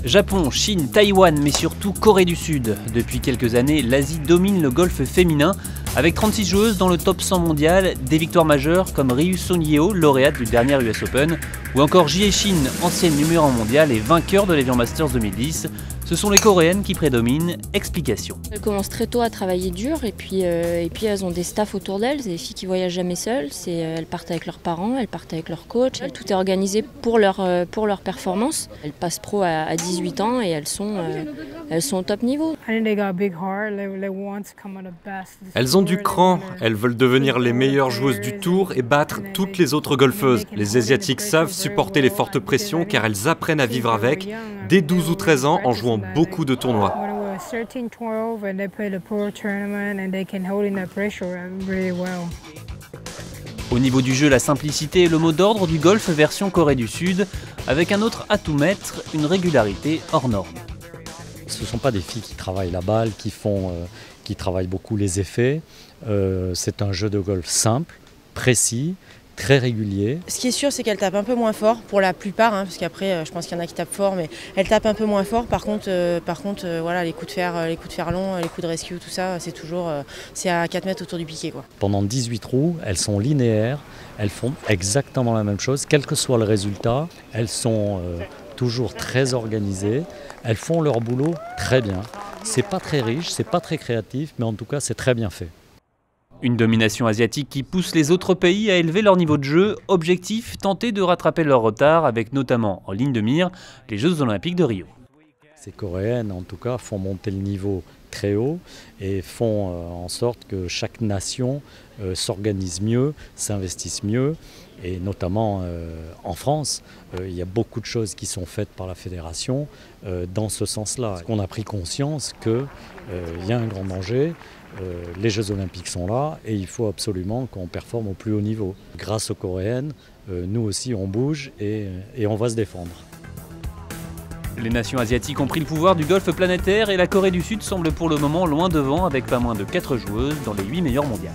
Japon, Chine, Taïwan, mais surtout Corée du Sud. Depuis quelques années, l'Asie domine le golf féminin, avec 36 joueuses dans le top 100 mondial, des victoires majeures comme Ryu Sung-Yeo, lauréate du dernier US Open, ou encore Jie Shin, ancienne numéro 1 mondiale et vainqueur de l'Evian Masters 2010. Ce sont les Coréennes qui prédominent. Explication. Elles commencent très tôt à travailler dur et puis elles ont des staffs autour d'elles, des filles qui voyagent jamais seules. Elles partent avec leurs parents, elles partent avec leur coach. Tout est organisé pour leur performance. Elles passent pro à 18 ans et elles sont au top niveau. Elles ont du cran, elles veulent devenir les meilleures joueuses du tour et battre toutes les autres golfeuses. Les Asiatiques savent supporter les fortes pressions car elles apprennent à vivre avec dès 12 ou 13 ans en jouant beaucoup de tournois. Au niveau du jeu, la simplicité est le mot d'ordre du golf version Corée du Sud, avec un autre atout maître, une régularité hors norme. Ce ne sont pas des filles qui travaillent la balle, qui travaillent beaucoup les effets. C'est un jeu de golf simple, précis, très régulier. Ce qui est sûr, c'est qu'elle tape un peu moins fort pour la plupart, parce qu'après, je pense qu'il y en a qui tapent fort, mais elle tape un peu moins fort. Par contre, voilà, les coups de fer longs, les coups de rescue, tout ça, c'est à 4 mètres autour du piquet, quoi. Pendant 18 trous, elles sont linéaires, elles font exactement la même chose, quel que soit le résultat. Elles sont toujours très organisées, elles font leur boulot très bien. C'est pas très riche, c'est pas très créatif, mais en tout cas, c'est très bien fait. Une domination asiatique qui pousse les autres pays à élever leur niveau de jeu. Objectif, tenter de rattraper leur retard avec notamment en ligne de mire les Jeux Olympiques de Rio. Ces Coréennes, en tout cas, font monter le niveau très haut et font en sorte que chaque nation s'organise mieux, s'investisse mieux. Et notamment en France, il y a beaucoup de choses qui sont faites par la fédération dans ce sens-là. On a pris conscience qu'il y a un grand danger. Les Jeux Olympiques sont là et il faut absolument qu'on performe au plus haut niveau. Grâce aux Coréennes, nous aussi on bouge et on va se défendre. Les nations asiatiques ont pris le pouvoir du golf planétaire et la Corée du Sud semble pour le moment loin devant avec pas moins de 4 joueuses dans les 8 meilleures mondiales.